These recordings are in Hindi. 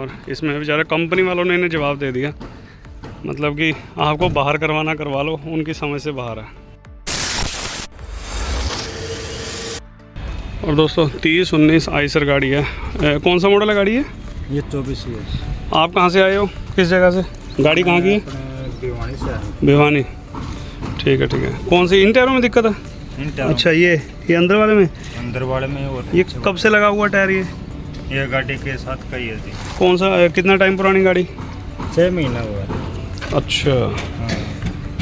और इसमें बेचारे कंपनी वालों ने इन्हें जवाब दे दिया, मतलब कि आपको बाहर करवाना करवा लो, उनकी समझ से बाहर है। और दोस्तों 3019 आइसर गाड़ी है। कौन सा मॉडल है गाड़ी है ये? 24 है। आप कहाँ से आए हो, किस जगह से? गाड़ी कहाँ की है? भिवानी से। भिवानी, ठीक है ठीक है। कौन सी इन टायरों में दिक्कत है? इन टायरों। अच्छा, ये अंदर वाले में? अंदर वाले में। और ये कब से लगा हुआ टायर? ये गाड़ी के साथ का ही है जी। कौन सा, कितना टाइम पुरानी गाड़ी? 6 महीना हुआ है। अच्छा, हाँ।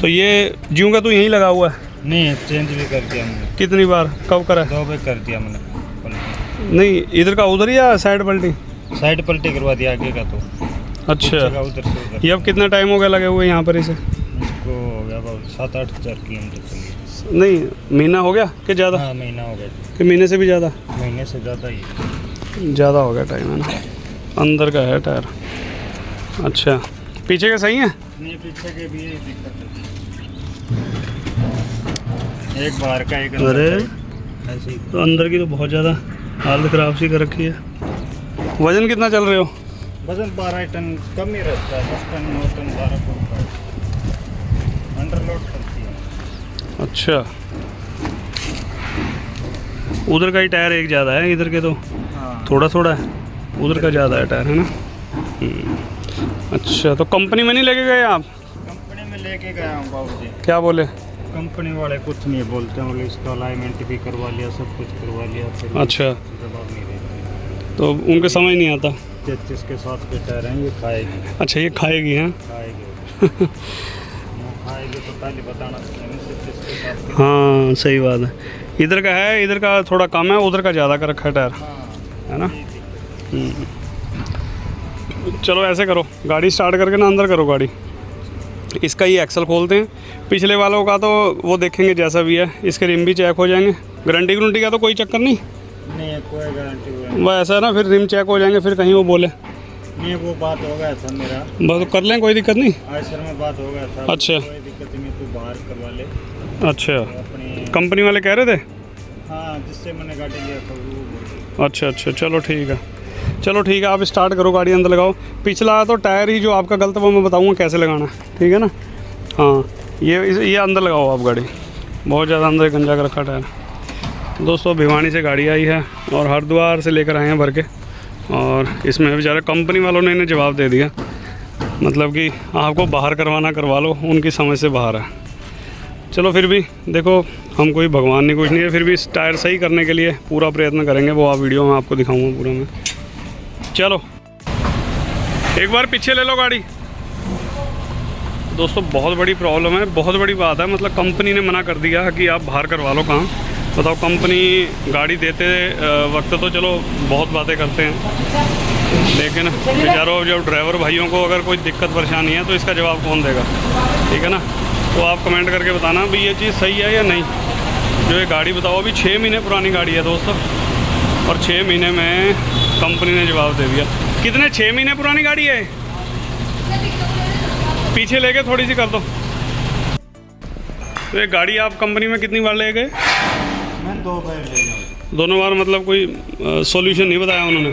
तो ये ज्यों का तो यहीं लगा हुआ है? नहीं, चेंज भी कर दिया हमने। कितनी बार, कब करा? 2 बार कर दिया हमने पलटी। नहीं, इधर का उधर या साइड पलटी? साइड पलटी करवा दिया आगे का तो। अच्छा, उधर से उधर। ये अब कितना टाइम हो गया लगे हुए यहाँ पर इसे? इसको हो गया about 7-8 हज़ार किलोमीटर। नहीं, महीना हो गया कि ज़्यादा? हाँ, महीना हो गया। कि महीने से भी ज़्यादा? महीने से ज़्यादा ही। ज़्यादा हो गया टाइम, है ना। अंदर का है टायर। अच्छा, पीछे का सही है? नहीं, पीछे के भी यही दिक्कत है। एक बाहर का, एक अंदर अरे का। ऐसे ही। तो अंदर की तो बहुत ज़्यादा हालत ख़राब सी कर रखी है। वज़न कितना चल रहे हो? वजन 12 टन कम ही रहता है। 10 टन 9 टन 12 टन अंडरलोड करती है। अच्छा, उधर का ही टायर एक ज़्यादा है, इधर के तो हाँ। थोड़ा थोड़ा है, उधर का ज़्यादा है टायर, है ना। अच्छा, तो कंपनी में नहीं लेके गए आप? कंपनी में लेके गया हूँ बाबू जी। क्या बोले? कंपनी वाले कुछ नहीं बोलते हैं, बोले इसका अलाइनमेंट भी करवा लिया, सब कुछ करवा लिया, फिर अच्छा, जवाब नहीं देते। तो उनके समझ नहीं आता। 33 के साथ के टायर हैं, ये खाएगी। अच्छा, ये खाएगी हैं? खाएगी। खाएगी तो पहले बताना चाहिए। 33 के साथ के। हाँ, सही बात है। इधर का है, इधर का थोड़ा कम है, उधर का ज़्यादा कर रखा है टायर, हाँ, है ना। चलो ऐसे करो, गाड़ी स्टार्ट करके ना अंदर करो गाड़ी। इसका ये एक्सल खोलते हैं। पिछले वालों का तो वो देखेंगे जैसा भी है, इसके रिम भी चेक हो जाएंगे। गारंटी का तो कोई चक्कर नहीं? नहीं, कोई गारंटी हुआ वह ऐसा है ना, फिर रिम चेक हो जाएंगे, फिर कहीं वो बोले। नहीं। वो बात हो गया था मेरा, बस कर लें, कोई दिक्कत नहीं। आयसर में बात हो गया था। अच्छा। कोई दिक्कत नहीं, तू बाहर करवा ले अच्छा, अपनी। कंपनी वाले कह रहे थे? हाँ, जिससे मैंने गाड़ी लिया था वो। अच्छा अच्छा, चलो ठीक है, चलो ठीक है, आप स्टार्ट करो, गाड़ी अंदर लगाओ। पिछला तो टायर ही जो आपका गलत, वो मैं बताऊंगा कैसे लगाना है, ठीक है ना। हाँ, ये अंदर लगाओ आप गाड़ी, बहुत ज़्यादा अंदर गंजा कर रखा टायर। दोस्तों भिवानी से गाड़ी आई है और हरिद्वार से लेकर आए हैं भर के, और इसमें बेचारे कंपनी वालों ने इन्हें जवाब दे दिया, मतलब कि आपको बाहर करवाना करवा लो, उनकी समझ से बाहर है। चलो फिर भी देखो, हम कोई भगवान नहीं, कुछ नहीं है, फिर भी इस टायर सही करने के लिए पूरा प्रयत्न करेंगे, वो आप वीडियो में आपको दिखाऊंगा पूरा मैं। चलो एक बार पीछे ले लो गाड़ी। दोस्तों बहुत बड़ी प्रॉब्लम है, बहुत बड़ी बात है, मतलब कंपनी ने मना कर दिया कि आप बाहर करवा लो। कहाँ बताओ, कंपनी गाड़ी देते वक्त तो चलो बहुत बातें करते हैं, लेकिन बेचारों जब ड्राइवर भाइयों को अगर कोई दिक्कत परेशानी है तो इसका जवाब कौन देगा, ठीक है ना। तो आप कमेंट करके बताना भाई ये चीज़ सही है या नहीं। जो ये गाड़ी बताओ, अभी 6 महीने पुरानी गाड़ी है दोस्तों, और 6 महीने में कंपनी ने जवाब दे दिया। कितने, 6 महीने पुरानी गाड़ी है? पीछे लेके थोड़ी सी कर दो। तो ये गाड़ी आप कंपनी में कितनी बार ले गए? मैं 2 बार ले गया। दोनों बार मतलब कोई सॉल्यूशन नहीं बताया उन्होंने?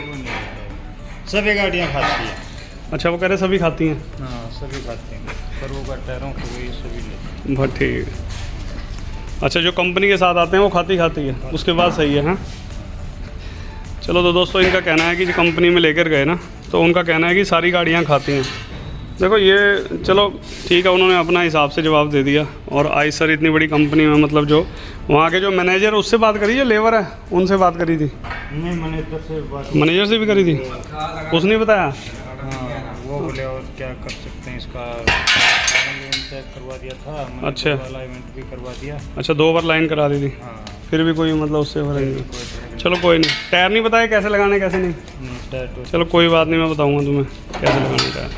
सभी गाड़ियाँ खाती है। अच्छा, वो कह रहे सभी खाती हैं? हाँ, सभी खाती हैं, पर वो टायरों को भी सभी ले। बहुत ठीक। अच्छा, जो कंपनी के साथ आते हैं वो खाती है, उसके बाद सही है। हाँ, चलो तो दोस्तों इनका कहना है कि जो कंपनी में लेकर गए ना, तो उनका कहना है कि सारी गाड़ियाँ खाती हैं। देखो ये, चलो ठीक है, उन्होंने अपना हिसाब से जवाब दे दिया। और आइसर इतनी बड़ी कंपनी में, मतलब जो वहाँ के जो मैनेजर, उससे बात करी, जो लेबर है उनसे बात करी थी? नहीं, मैनेजर से भी करी थी, उसने बताया। हाँ, वो बोले और क्या कर सकते हैं, इसका चेक करवा दिया था। अच्छा, अलाइनमेंट भी करवा दिया। अच्छा, 2 बार लाइन करा दी थी, हाँ। फिर भी कोई मतलब उससे फर्क नहीं। चलो कोई नहीं, टायर नहीं बताया कैसे लगाने कैसे नहीं? चलो कोई बात नहीं, मैं बताऊँगा तुम्हें कैसे लगाने टायर।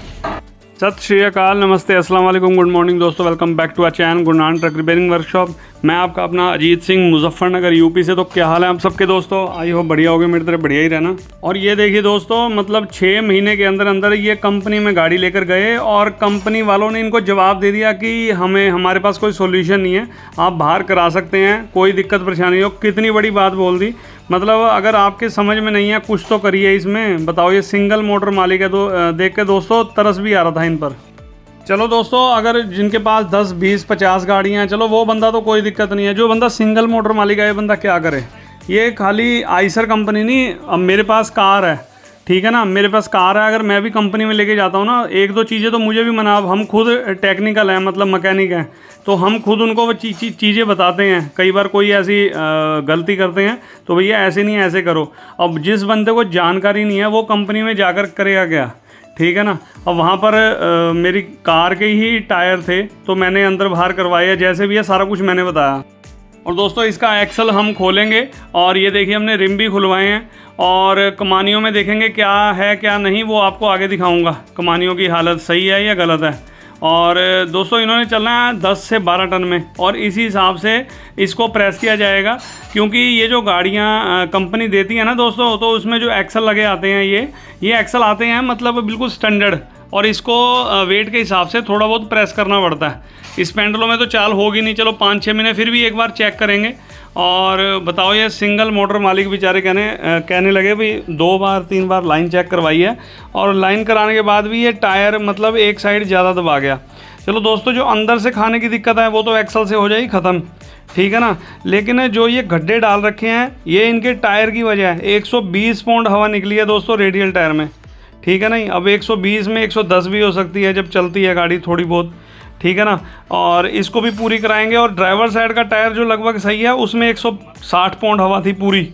सत श्री अकाल, नमस्ते, अस्सलाम वालेकुम, गुड मॉर्निंग दोस्तों, welcome back to our channel Gurnan truck repairing workshop. मैं आपका अपना अजीत सिंह, मुजफ्फरनगर यूपी से। तो क्या हाल है आप सबके दोस्तों? आई होप बढ़िया होगे, मेरी तरह बढ़िया ही रहना। और ये देखिए दोस्तों, मतलब 6 महीने के अंदर अंदर ये कंपनी में गाड़ी लेकर गए, और कंपनी वालों ने इनको जवाब दे दिया कि हमारे पास कोई सोल्यूशन नहीं है, आप बाहर करा सकते हैं, कोई दिक्कत परेशानी हो। कितनी बड़ी बात बोल दी, मतलब अगर आपके समझ में नहीं है कुछ तो करिए इसमें। बताओ, ये सिंगल मोटर मालिक है, तो देख के दोस्तों तरस भी आ रहा था इन पर। चलो दोस्तों, अगर जिनके पास 10 20 50 गाड़ियाँ हैं, चलो वो बंदा तो कोई दिक्कत नहीं है। जो बंदा सिंगल मोटर मालिक है, ये बंदा क्या करे? ये खाली आइसर कंपनी नहीं, अब मेरे पास कार है, ठीक है ना, मेरे पास कार है, अगर मैं भी कंपनी में लेके जाता हूँ ना, एक दो चीज़ें तो मुझे भी मना, अब हम खुद टेक्निकल हैं, मतलब मैकेनिक हैं, तो हम खुद उनको वो चीज़ें बताते हैं। कई बार कोई ऐसी गलती करते हैं तो भैया ऐसे नहीं, ऐसे करो। अब जिस बंदे को जानकारी नहीं है वो कंपनी में जाकर करेगा क्या, ठीक है ना। अब वहाँ पर मेरी कार के ही टायर थे, तो मैंने अंदर बाहर करवाया, जैसे भी है सारा कुछ मैंने बताया। और दोस्तों इसका एक्सल हम खोलेंगे, और ये देखिए हमने रिम भी खुलवाए हैं, और कमानियों में देखेंगे क्या है क्या नहीं, वो आपको आगे दिखाऊंगा कमानियों की हालत सही है या गलत है। और दोस्तों इन्होंने चलना है 10 से 12 टन में, और इसी हिसाब से इसको प्रेस किया जाएगा, क्योंकि ये जो गाड़ियाँ कंपनी देती है ना दोस्तों, तो उसमें जो एक्सल लगे आते हैं, ये एक्सल आते हैं मतलब बिल्कुल स्टैंडर्ड, और इसको वेट के हिसाब से थोड़ा बहुत प्रेस करना पड़ता है। इस पेंडलों में तो चाल होगी नहीं, चलो 5-6 महीने फिर भी एक बार चेक करेंगे। और बताओ, ये सिंगल मोटर मालिक बेचारे कहने लगे भाई 2 बार 3 बार लाइन चेक करवाई है, और लाइन कराने के बाद भी ये टायर मतलब एक साइड ज़्यादा दबा गया। चलो दोस्तों, जो अंदर से खाने की दिक्कत है वो तो एक्सल से हो जाएगी ख़त्म, ठीक है ना। लेकिन जो ये गड्ढे डाल रखे हैं, ये इनके टायर की वजह है। 120 पाउंड हवा निकली है दोस्तों रेडियल टायर में, ठीक है नहीं। अब 120 में 110 भी हो सकती है जब चलती है गाड़ी थोड़ी बहुत, ठीक है ना। और इसको भी पूरी कराएंगे। और ड्राइवर साइड का टायर जो लगभग सही है, उसमें 160 पाउंड हवा थी पूरी,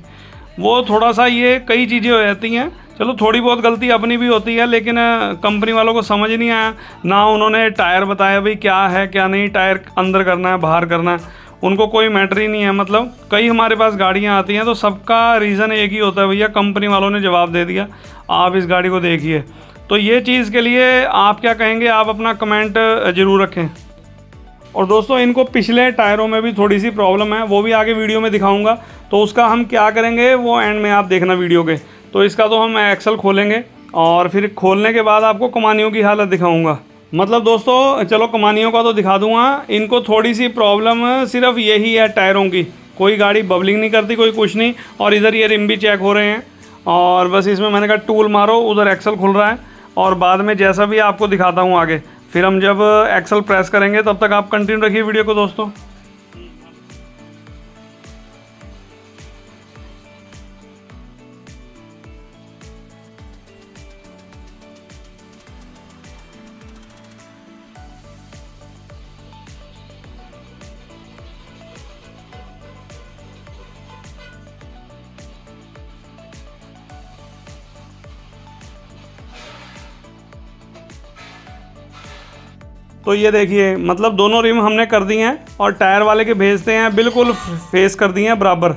वो थोड़ा सा, ये कई चीज़ें हो जाती हैं। चलो थोड़ी बहुत गलती अपनी भी होती है, लेकिन कंपनी वालों को समझ नहीं आया ना, उन्होंने टायर बताया भाई क्या है क्या नहीं, टायर अंदर करना है बाहर करना है, उनको कोई मैटर ही नहीं है। मतलब कई हमारे पास गाड़ियाँ आती हैं तो सबका रीज़न एक ही होता है, भैया कंपनी वालों ने जवाब दे दिया, आप इस गाड़ी को देखिए। तो ये चीज़ के लिए आप क्या कहेंगे, आप अपना कमेंट ज़रूर रखें। और दोस्तों इनको पिछले टायरों में भी थोड़ी सी प्रॉब्लम है, वो भी आगे वीडियो में दिखाऊंगा, तो उसका हम क्या करेंगे वो एंड में आप देखना वीडियो के। तो इसका तो हम एक्सल खोलेंगे, और फिर खोलने के बाद आपको कमानियों की हालत दिखाऊंगा। मतलब दोस्तों चलो कमानियों का तो दिखा दूंगा, इनको थोड़ी सी प्रॉब्लम सिर्फ यही है टायरों की, कोई गाड़ी बबलिंग नहीं करती, कोई कुछ नहीं। और इधर ये रिम भी चेक हो रहे हैं, और बस इसमें मैंने कहा टूल मारो, उधर एक्सल खुल रहा है, और बाद में जैसा भी आपको दिखाता हूँ आगे, फिर हम जब एक्सल प्रेस करेंगे तब तक आप कंटिन्यू रखिए वीडियो को दोस्तों। तो ये देखिए, मतलब दोनों रिम हमने कर दी हैं, और टायर वाले के भेजते हैं बिल्कुल फेस कर दिए हैं बराबर,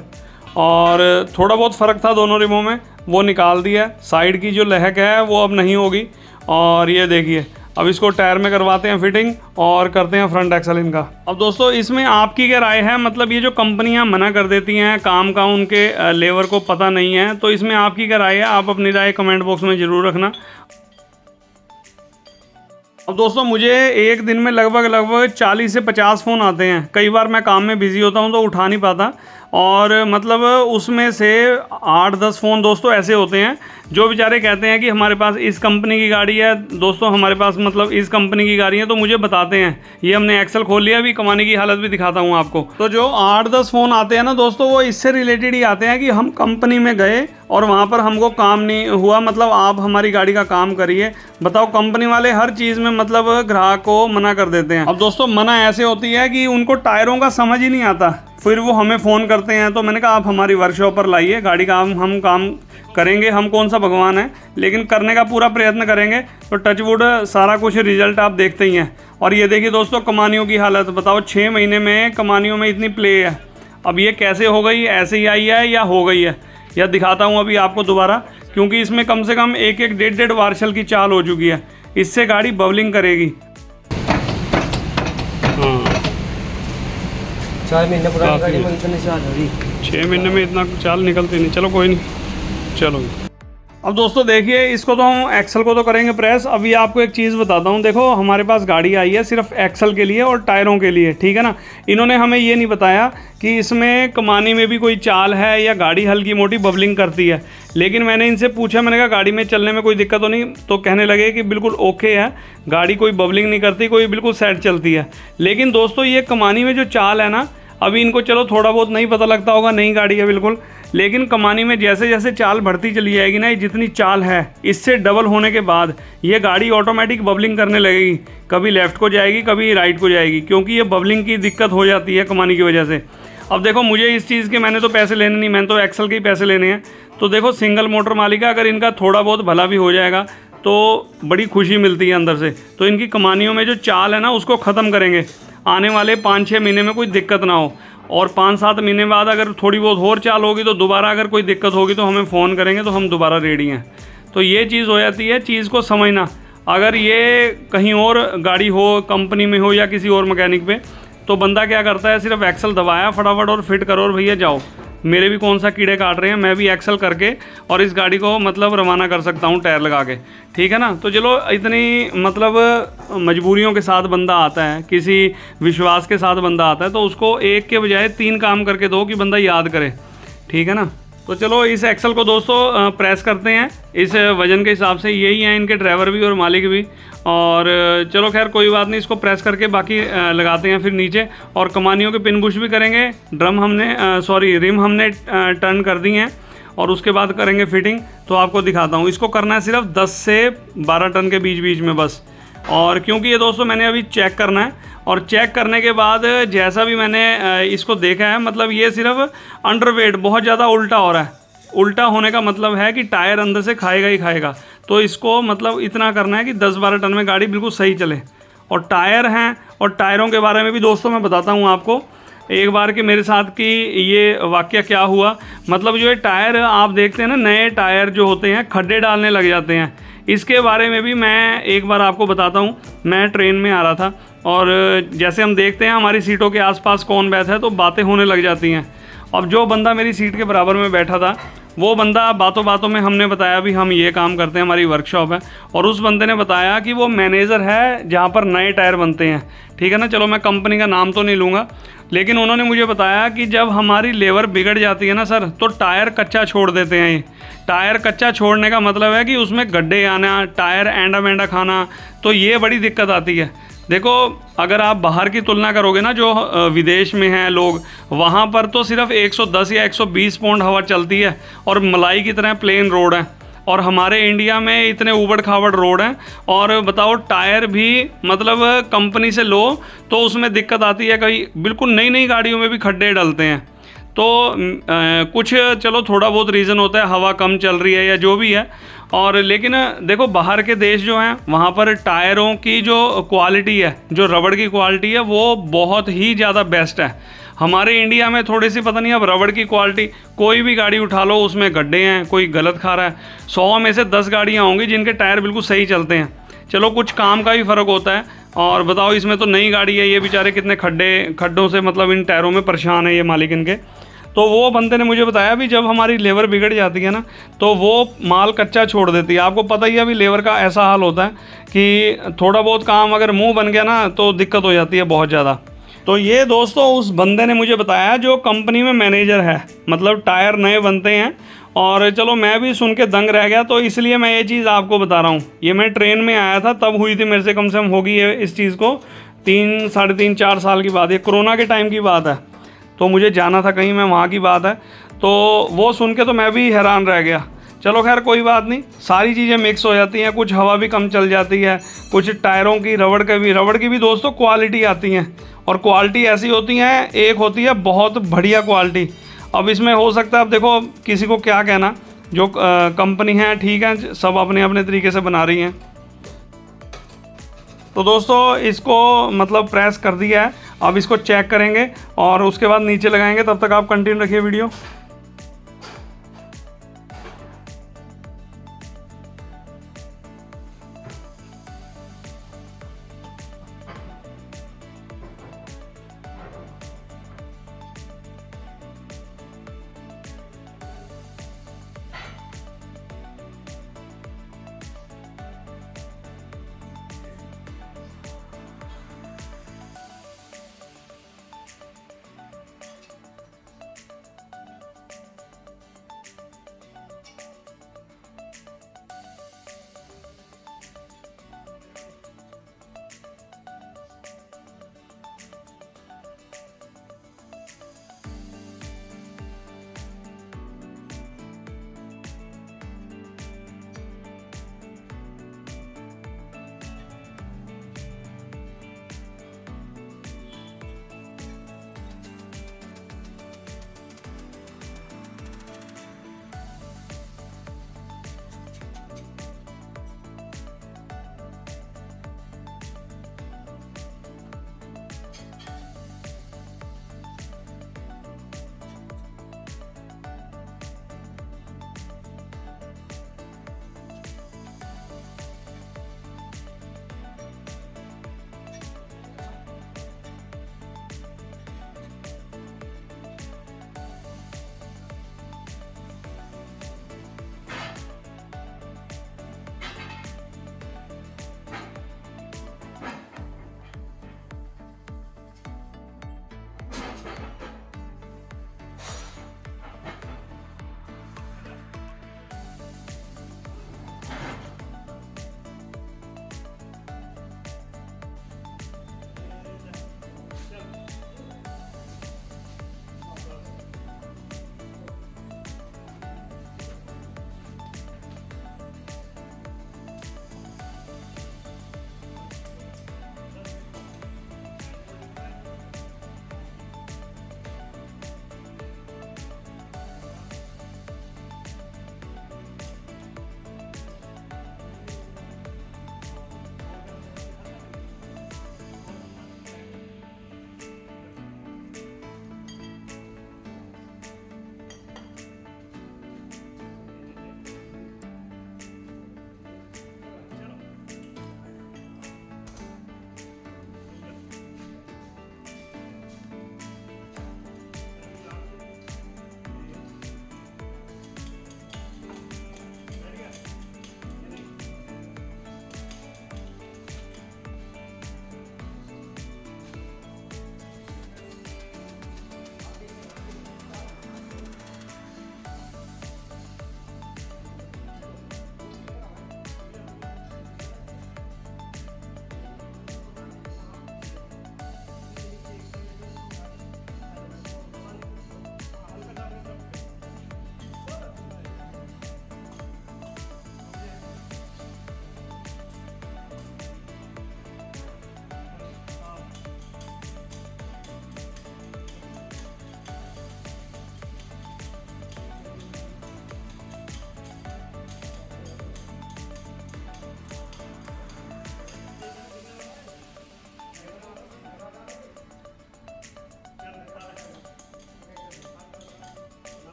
और थोड़ा बहुत फ़र्क था दोनों रिमों में, वो निकाल दिया। साइड की जो लहक है वो अब नहीं होगी। और ये देखिए, अब इसको टायर में करवाते हैं फिटिंग, और करते हैं फ्रंट एक्सल इनका। अब दोस्तों इसमें आपकी क्या राय है, मतलब ये जो कंपनियां मना कर देती हैं काम का, उनके लेबर को पता नहीं है, तो इसमें आपकी क्या राय है, आप अपनी राय कमेंट बॉक्स में ज़रूर रखना। अब दोस्तों मुझे एक दिन में लगभग 40 से 50 फ़ोन आते हैं। कई बार मैं काम में बिज़ी होता हूं तो उठा नहीं पाता, और मतलब उसमें से 8-10 फ़ोन दोस्तों ऐसे होते हैं जो बेचारे कहते हैं कि हमारे पास इस कंपनी की गाड़ी है दोस्तों, हमारे पास मतलब इस कंपनी की गाड़ी है, तो मुझे बताते हैं। ये हमने एक्सल खोल लिया, अभी कमाने की हालत भी दिखाता हूँ आपको। तो जो 8-10 फ़ोन आते हैं ना दोस्तों, वो इससे रिलेटेड ही आते हैं कि हम कंपनी में गए और वहाँ पर हमको काम नहीं हुआ, मतलब आप हमारी गाड़ी का काम करिए। बताओ, कंपनी वाले हर चीज़ में मतलब ग्राहक को मना कर देते हैं। अब दोस्तों मना ऐसे होती है कि उनको टायरों का समझ ही नहीं आता, फिर वो हमें फ़ोन करते हैं। तो मैंने कहा आप हमारी वर्कशॉप पर लाइए, गाड़ी का हम काम करेंगे, हम कौन सा भगवान है, लेकिन करने का पूरा प्रयत्न करेंगे। तो टचवुड सारा कुछ रिजल्ट आप देखते ही हैं। और ये देखिए दोस्तों कमानियों की हालत, बताओ 6 महीने में कमानियों में इतनी प्ले है। अब ये कैसे हो गई, ऐसे ही आई है या हो गई है, या दिखाता हूँ अभी आपको दोबारा, क्योंकि इसमें कम से कम 1-1, 1.5 वार्शल की चाल हो चुकी है। इससे गाड़ी बबलिंग करेगी। 4 महीने पुरानी गाड़ी में इतनी चाल हो रही, 6 महीने में इतना चाल निकलती नहीं। चलो कोई नहीं, चलो अब दोस्तों देखिए, इसको तो हम एक्सल को तो करेंगे प्रेस। अभी आपको एक चीज़ बताता हूँ, देखो हमारे पास गाड़ी आई है सिर्फ एक्सल के लिए और टायरों के लिए, ठीक है ना। इन्होंने हमें ये नहीं बताया कि इसमें कमानी में भी कोई चाल है या गाड़ी हल्की मोटी बबलिंग करती है। लेकिन मैंने इनसे पूछा, मैंने कहा गाड़ी में चलने में कोई दिक्कत तो नहीं, तो कहने लगे कि बिल्कुल ओके है, गाड़ी कोई बबलिंग नहीं करती, कोई बिल्कुल सेट चलती है। लेकिन दोस्तों ये कमानी में जो चाल है ना, अभी इनको चलो थोड़ा बहुत नहीं पता लगता होगा, नई गाड़ी है बिल्कुल, लेकिन कमानी में जैसे जैसे चाल बढ़ती चली जाएगी ना, जितनी चाल है इससे डबल होने के बाद ये गाड़ी ऑटोमेटिक बबलिंग करने लगेगी, कभी लेफ़्ट को जाएगी कभी राइट को जाएगी, क्योंकि ये बबलिंग की दिक्कत हो जाती है कमानी की वजह से। अब देखो मुझे इस चीज़ के मैंने तो पैसे लेने नहीं, मैंने तो एक्सल के ही पैसे लेने हैं। तो देखो सिंगल मोटर मालिक है, अगर इनका थोड़ा बहुत भला भी हो जाएगा तो बड़ी खुशी मिलती है अंदर से। तो इनकी कमानियों में जो चाल है ना उसको ख़त्म करेंगे, आने वाले 5-6 महीने में कोई दिक्कत ना हो। और 5-7 महीने बाद अगर थोड़ी बहुत और चाल होगी तो दोबारा अगर कोई दिक्कत होगी तो हमें फ़ोन करेंगे, तो हम दोबारा रेडी हैं। तो ये चीज़ हो जाती है, चीज़ को समझना। अगर ये कहीं और गाड़ी हो, कंपनी में हो या किसी और मैकेनिक पे, तो बंदा क्या करता है, सिर्फ एक्सल दबाया फटाफट और फिट करो और भैया जाओ। मेरे भी कौन सा कीड़े काट रहे हैं, मैं भी एक्सल करके और इस गाड़ी को मतलब रवाना कर सकता हूँ टायर लगा के, ठीक है ना। तो चलो इतनी मतलब मजबूरियों के साथ बंदा आता है, किसी विश्वास के साथ बंदा आता है, तो उसको एक के बजाय 3 काम करके दो कि बंदा याद करे, ठीक है ना। तो चलो इस एक्सल को दोस्तों प्रेस करते हैं इस वज़न के हिसाब से। यही हैं इनके ड्राइवर भी और मालिक भी। और चलो खैर कोई बात नहीं, इसको प्रेस करके बाकी लगाते हैं फिर नीचे। और कमानियों के पिन बुश भी करेंगे, रिम हमने टर्न कर दी हैं और उसके बाद करेंगे फिटिंग। तो आपको दिखाता हूँ, इसको करना है सिर्फ 10 से 12 टन के बीच बीच में बस। और क्योंकि ये दोस्तों मैंने अभी चेक करना है, और चेक करने के बाद जैसा भी मैंने इसको देखा है, मतलब ये सिर्फ अंडरवेट बहुत ज़्यादा उल्टा हो रहा है। उल्टा होने का मतलब है कि टायर अंदर से खाएगा ही खाएगा। तो इसको मतलब इतना करना है कि 10-12 टन में गाड़ी बिल्कुल सही चले। और टायर हैं, और टायरों के बारे में भी दोस्तों मैं बताता हूँ आपको एक बार कि मेरे साथ कि ये वाकया क्या हुआ। मतलब जो ये टायर आप देखते हैं ना, नए टायर जो होते हैं खड्डे डालने लग जाते हैं, इसके बारे में भी मैं एक बार आपको बताता हूँ। मैं ट्रेन में आ रहा था और जैसे हम देखते हैं हमारी सीटों के आसपास कौन बैठा है तो बातें होने लग जाती हैं। अब जो बंदा मेरी सीट के बराबर में बैठा था, वो बंदा बातों बातों में हमने बताया भी हम ये काम करते हैं, हमारी वर्कशॉप है। और उस बंदे ने बताया कि वो मैनेजर है जहाँ पर नए टायर बनते हैं, ठीक है ना। चलो मैं कंपनी का नाम तो नहीं लूँगा, लेकिन उन्होंने मुझे बताया कि जब हमारी लेवर बिगड़ जाती है ना सर, तो टायर कच्चा छोड़ देते हैं। ये टायर कच्चा छोड़ने का मतलब है कि उसमें गड्ढे आना, टायर एंडा मेंडा खाना, तो ये बड़ी दिक्कत आती है। देखो अगर आप बाहर की तुलना करोगे ना, जो विदेश में हैं लोग, वहाँ पर तो सिर्फ 110 या 120 पौंड हवा चलती है और मलाई की तरह प्लेन रोड है। और हमारे इंडिया में इतने ऊबड़ खाबड़ रोड हैं, और बताओ टायर भी मतलब कंपनी से लो तो उसमें दिक्कत आती है। कहीं बिल्कुल नई नई गाड़ियों में भी खड्डे डलते हैं। तो कुछ चलो थोड़ा बहुत रीज़न होता है, हवा कम चल रही है या जो भी है। और लेकिन देखो बाहर के देश जो हैं वहाँ पर टायरों की जो क्वालिटी है, जो रबड़ की क्वालिटी है, वो बहुत ही ज़्यादा बेस्ट है। हमारे इंडिया में थोड़ी सी पता नहीं, अब रबड़ की क्वालिटी, कोई भी गाड़ी उठा लो उसमें गड्ढे हैं, कोई गलत खा रहा है। 100 में से 10 गाड़ियाँ होंगी जिनके टायर बिल्कुल सही चलते हैं। चलो कुछ काम का भी फ़र्क होता है। और बताओ इसमें तो नई गाड़ी है, ये बेचारे कितने खड्डों से मतलब इन टायरों में परेशान है ये मालिक इनके। तो वो बंदे ने मुझे बताया भी जब हमारी लेवर बिगड़ जाती है ना, तो वो माल कच्चा छोड़ देती है। आपको पता ही है अभी लेवर का ऐसा हाल होता है कि थोड़ा बहुत काम अगर मुंह बन गया ना तो दिक्कत हो जाती है बहुत ज़्यादा। तो ये दोस्तों उस बंदे ने मुझे बताया जो कंपनी में मैनेजर है, मतलब टायर नए बनते हैं। और चलो मैं भी सुन के दंग रह गया, तो इसलिए मैं ये चीज़ आपको बता रहा हूँ। ये मैं ट्रेन में आया था तब हुई थी मेरे से, कम से कम होगी ये इस चीज़ को 3-3.5 साल की बात है, कोरोना के टाइम की बात है। तो मुझे जाना था कहीं, मैं वहाँ की बात है। तो वो सुन के तो मैं भी हैरान रह गया। चलो खैर कोई बात नहीं, सारी चीज़ें मिक्स हो जाती हैं, कुछ हवा भी कम चल जाती है, कुछ टायरों की रबड़ की भी दोस्तों क्वालिटी आती हैं। और क्वालिटी ऐसी होती हैं, एक होती है बहुत बढ़िया क्वालिटी। अब इसमें हो सकता है, अब देखो किसी को क्या कहना, जो कंपनी है ठीक है, सब अपने अपने तरीके से बना रही हैं। तो दोस्तों इसको मतलब प्रेस कर दिया है, अब इसको चेक करेंगे और उसके बाद नीचे लगाएंगे। तब तक आप कंटिन्यू रखिए वीडियो।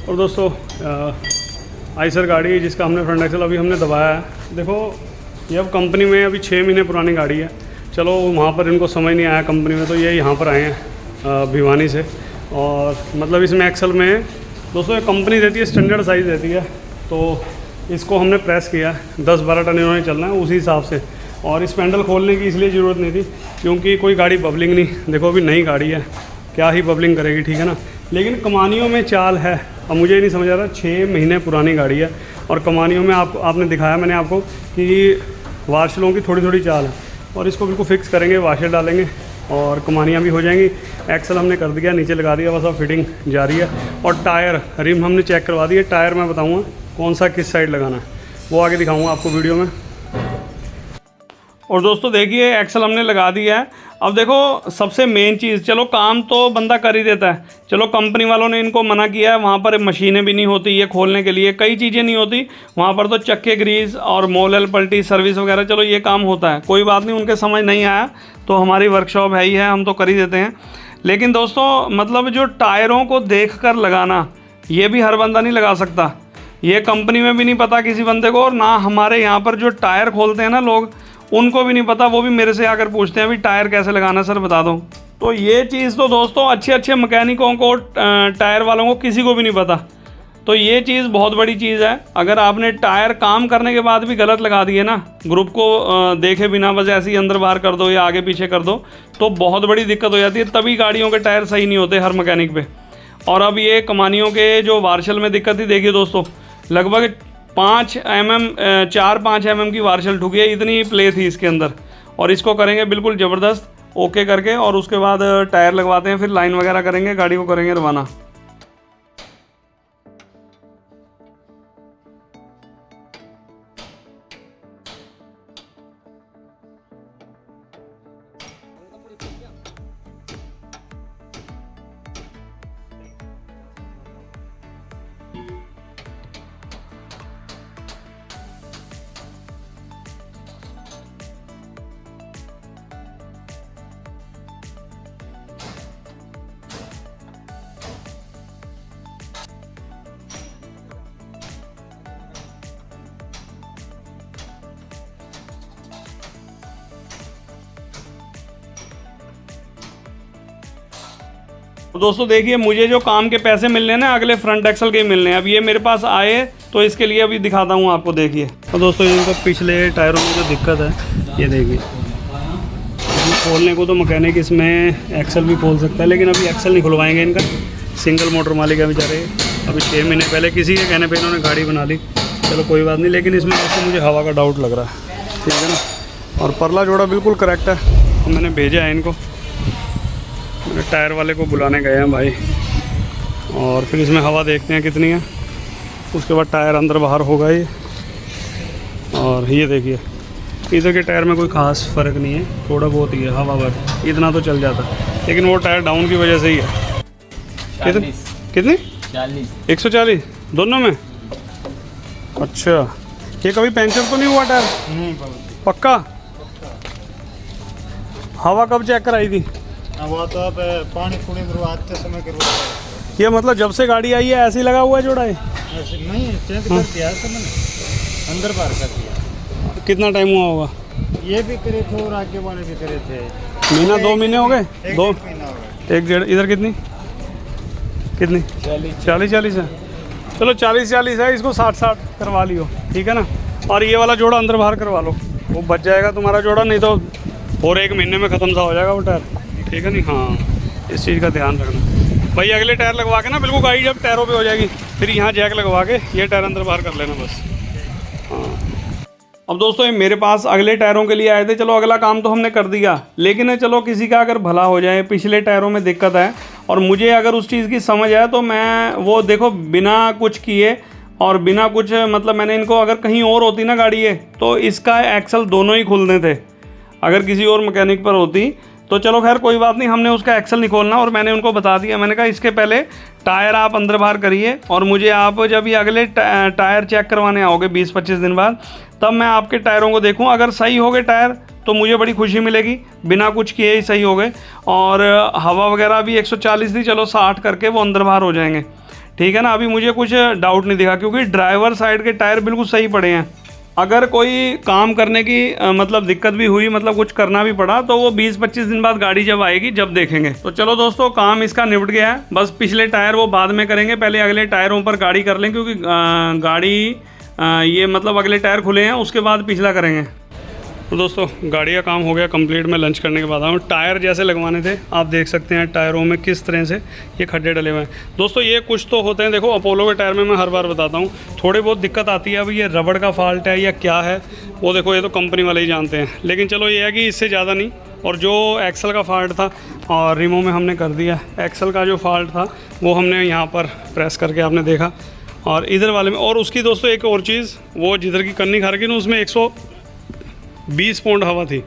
और दोस्तों आइसर गाड़ी है जिसका हमने फ्रंट एक्सल अभी हमने दबाया है। देखो ये अब कंपनी में अभी 6 महीने पुरानी गाड़ी है। चलो वहाँ पर इनको समझ नहीं आया कंपनी में, तो ये यहाँ पर आए हैं भिवानी से। और मतलब इसमें एक्सल में दोस्तों ये कंपनी देती है, स्टैंडर्ड साइज़ देती है, तो इसको हमने प्रेस किया 10-12 टन इन्होंने चलना है उसी हिसाब से। और इस पैंडल खोलने की इसलिए ज़रूरत नहीं थी क्योंकि कोई गाड़ी बबलिंग नहीं, देखो अभी नई गाड़ी है क्या ही बबलिंग करेगी, ठीक है ना। लेकिन कमानियों में चाल है, अब मुझे नहीं समझ आ रहा, 6 महीने पुरानी गाड़ी है और कमानियों में आपने दिखाया मैंने आपको कि वाशलों की थोड़ी थोड़ी चाल है। और इसको बिल्कुल फिक्स करेंगे, वाशर डालेंगे और कमानियाँ भी हो जाएंगी। एक्सल हमने कर दिया, नीचे लगा दिया, बस अब फिटिंग जारी है। और टायर रिम हमने चेक करवा दिए। टायर मैं बताऊँगा कौन सा किस साइड लगाना है, वो आगे दिखाऊँगा आपको वीडियो में। और दोस्तों देखिए एक्सल हमने लगा दिया है। अब देखो सबसे मेन चीज़, चलो काम तो बंदा कर ही देता है, चलो कंपनी वालों ने इनको मना किया है, वहाँ पर मशीनें भी नहीं होती ये खोलने के लिए, कई चीज़ें नहीं होती वहाँ पर, तो चक्के ग्रीस और मोल पल्टी सर्विस वगैरह चलो ये काम होता है, कोई बात नहीं, उनके समझ नहीं आया तो हमारी वर्कशॉप है ही है, हम तो कर ही देते हैं। लेकिन दोस्तों मतलब जो टायरों को देख कर लगाना ये भी हर बंदा नहीं लगा सकता, ये कंपनी में भी नहीं पता किसी बंदे को, और ना हमारे यहाँ पर जो टायर खोलते हैं ना लोग उनको भी नहीं पता, वो भी मेरे से आकर पूछते हैं भी टायर कैसे लगाना सर बता दो। तो ये चीज़ तो दोस्तों अच्छे अच्छे मैकेनिकों को, टायर वालों को किसी को भी नहीं पता। तो ये चीज़ बहुत बड़ी चीज़ है। अगर आपने टायर काम करने के बाद भी गलत लगा दिए ना, ग्रुप को देखे बिना बस ऐसे ही अंदर बाहर कर दो या आगे पीछे कर दो, तो बहुत बड़ी दिक्कत हो जाती है, तभी गाड़ियों के टायर सही नहीं होते हर मैकेनिक पे। और अब ये कमानियों के जो वार्शल में दिक्कत ही देखिए दोस्तों, लगभग 4-5 mm की वार्शल ठुकी है, इतनी प्ले थी इसके अंदर। और इसको करेंगे बिल्कुल ज़बरदस्त ओके करके, और उसके बाद टायर लगवाते हैं, फिर लाइन वगैरह करेंगे, गाड़ी को करेंगे रवाना। तो दोस्तों देखिए मुझे जो काम के पैसे मिलने हैं ना अगले फ्रंट एक्सल के ही मिलने हैं। अब ये मेरे पास आए तो इसके लिए अभी दिखाता हूँ आपको, देखिए। तो दोस्तों इनको पिछले टायरों में जो दिक्कत है ये देखिए, खोलने को तो मैकेनिक इसमें एक्सल भी खोल सकता है, लेकिन अभी एक्सल नहीं खुलवाएंगे इनका, सिंगल मोटर मालिक है बेचारे, अभी 6 महीने पहले किसी के कहने पे इन्होंने गाड़ी बना ली, चलो कोई बात नहीं। लेकिन इसमें दोस्तों मुझे हवा का डाउट लग रहा है, ठीक है ना। और परला जोड़ा बिल्कुल करेक्ट है, तो मैंने भेजा है इनको, मेरे टायर वाले को बुलाने गए हैं भाई, और फिर इसमें हवा देखते हैं कितनी है, उसके बाद टायर अंदर बाहर होगा ये। और ये देखिए इधर के टायर में कोई ख़ास फ़र्क नहीं है, थोड़ा बहुत ही है हवा भर, इतना तो चल जाता है, लेकिन वो टायर डाउन की वजह से ही है। कितनी 140 दोनों में? अच्छा, ये कभी पंचर तो नहीं हुआ टायर? नहीं पक्का? हवा कब चेक कराई थी? वो तो अब पानी पूरी आते समय करवाया। ये मतलब जब से गाड़ी आई है ऐसे ही लगा हुआ है जोड़ा है? ऐसे नहीं, चेक कर दिया तो मैंने, अंदर बाहर कर दिया। कितना टाइम हुआ होगा? ये भी करे थे और आगे वाले भी करे थे, महीना 2 महीने हो गए? 2 महीना हो गया। 1-1.5। इधर कितनी 40 है? चलो 40 है, इसको 60 करवा लियो, ठीक है ना। और ये वाला जोड़ा अंदर बाहर करवा लो, वो बच जाएगा तुम्हारा जोड़ा, नहीं तो और 1 महीने में ख़त्म सा हो जाएगा वो टायर, ठीक है नहीं। हाँ, इस चीज़ का ध्यान रखना भाई। अगले टायर लगवा के ना बिल्कुल गाड़ी जब टायरों पे हो जाएगी, फिर यहाँ जैक लगवा के ये टायर अंदर बाहर कर लेना बस। हाँ, अब दोस्तों ये मेरे पास अगले टायरों के लिए आए थे, चलो अगला काम तो हमने कर दिया, लेकिन चलो किसी का अगर भला हो जाए, पिछले टायरों में दिक्कत है और मुझे अगर उस चीज़ की समझ आए तो मैं वो देखो बिना कुछ किए और बिना कुछ मतलब मैंने इनको, अगर कहीं और होती ना गाड़ी है तो इसका एक्सल दोनों ही खुलने थे, अगर किसी और मैकेनिक पर होती तो चलो खैर कोई बात नहीं, हमने उसका एक्सल नहीं खोलना। और मैंने उनको बता दिया, मैंने कहा इसके पहले टायर आप अंदर बाहर करिए और मुझे आप जब ये अगले टायर चेक करवाने आओगे 20-25 दिन बाद, तब मैं आपके टायरों को देखूं, अगर सही हो गए टायर तो मुझे बड़ी खुशी मिलेगी, बिना कुछ किए ही सही हो गए। और हवा वगैरह भी 140 थी, चलो 60 करके वो अंदर बाहर हो जाएंगे, ठीक है ना। अभी मुझे कुछ डाउट नहीं दिखा क्योंकि ड्राइवर साइड के टायर बिल्कुल सही पड़े हैं। अगर कोई काम करने की मतलब दिक्कत भी हुई, मतलब कुछ करना भी पड़ा, तो वो 20-25 दिन बाद गाड़ी जब आएगी जब देखेंगे। तो चलो दोस्तों, काम इसका निपट गया है। बस पिछले टायर वो बाद में करेंगे, पहले अगले टायरों पर गाड़ी कर लें, क्योंकि गाड़ी ये मतलब अगले टायर खुले हैं, उसके बाद पिछला करेंगे। तो दोस्तों गाड़ी का काम हो गया कंप्लीट। मैं लंच करने के बाद आऊँ। टायर जैसे लगवाने थे, आप देख सकते हैं टायरों में किस तरह से ये खड्डे डले हुए हैं। दोस्तों ये कुछ तो होते हैं, देखो अपोलो के टायर में मैं हर बार बताता हूँ थोड़ी बहुत दिक्कत आती है। अब ये रबड़ का फॉल्ट है या क्या है वो देखो, ये तो कंपनी वाले ही जानते हैं। लेकिन चलो ये है कि इससे ज़्यादा नहीं। और जो एक्सल का फॉल्ट था और रिमो में हमने कर दिया। एक्सल का जो फॉल्ट था वो हमने यहाँ पर प्रेस करके आपने देखा, और इधर वाले में। और उसकी दोस्तों एक और चीज़, वो जिधर की कन्नी खा रखी ना, उसमें 120 पाउंड हवा थी,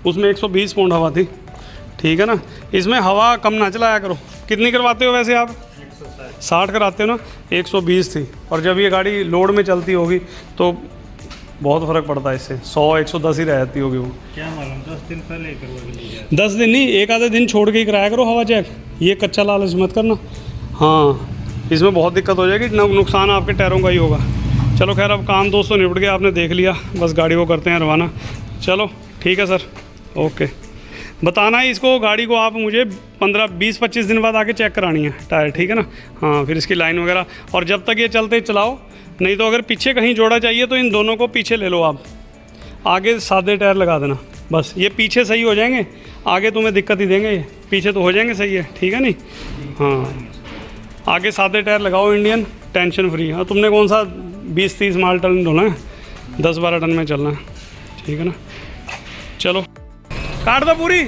उसमें 120 पाउंड हवा थी, ठीक है ना। इसमें हवा कम ना चलाया करो। कितनी करवाते हो वैसे आप? 60 कराते हो ना। 120 थी, और जब ये गाड़ी लोड में चलती होगी तो बहुत फ़र्क पड़ता है इससे। 100-110 ही रहती होगी वो। क्या मालूम, 10 दिन पहले ही करवा के लिए 10 दिन नहीं, एक आधे दिन छोड़ के ही कराया करो हवा चेक। ये कच्चा लालच मत करना। हाँ, इसमें बहुत दिक्कत हो जाएगी, नुकसान आपके टायरों का ही होगा। चलो खैर, अब काम दोस्तों निपट गया, आपने देख लिया। बस गाड़ी को करते हैं रवाना। चलो ठीक है सर, ओके। बताना है इसको, गाड़ी को आप मुझे 15-20-25 दिन बाद आके चेक करानी है टायर, ठीक है ना। हाँ, फिर इसकी लाइन वगैरह, और जब तक ये चलते चलाओ। नहीं तो अगर पीछे कहीं जोड़ा चाहिए तो इन दोनों को पीछे ले लो आप, आगे सादे टायर लगा देना। बस ये पीछे सही हो जाएंगे, आगे तुम्हें दिक्कत ही देंगे। ये पीछे तो हो जाएंगे सही है, ठीक है नहीं। हाँ, आगे सादे टायर लगाओ इंडियन, टेंशन फ्री। हाँ, तुमने कौन सा 20-30 माल टन ढोना है, 10-12 टन में चलना है, ठीक है ना। चलो काट दो, पूरी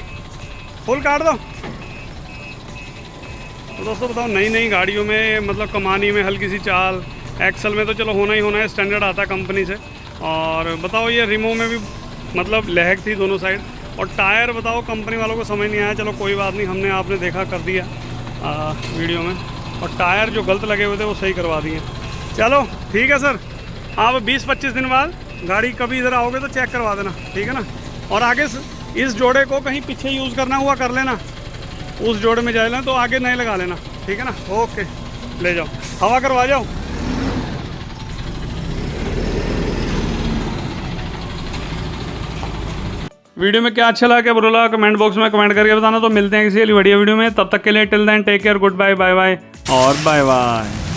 फुल काट दो। तो दोस्तों बताओ, नई नई गाड़ियों में मतलब कमानी में हल्की सी चाल, एक्सल में तो चलो होना ही होना है, स्टैंडर्ड आता है कंपनी से। और बताओ ये रिमो में भी मतलब लहक थी दोनों साइड। और टायर बताओ कंपनी वालों को समझ नहीं आया, चलो कोई बात नहीं, हमने आपने देखा कर दिया वीडियो में। और टायर जो गलत लगे हुए थे वो सही करवा दिए। चलो ठीक है सर, आप 20-25 दिन बाद गाड़ी कभी इधर आओगे तो चेक करवा देना, ठीक है ना। और आगे इस जोड़े को कहीं पीछे यूज़ करना हुआ कर लेना, उस जोड़े में जा लेना तो आगे नहीं लगा लेना, ठीक है ना। ओके, ले जाओ, हवा करवा जाओ। वीडियो में क्या अच्छा लगा, क्या बुरा लगा, कमेंट बॉक्स में कमेंट करके बताना। तो मिलते हैं किसी बढ़िया वीडियो में, तब तक के लिए till then take care, goodbye, bye bye और बाय बाय।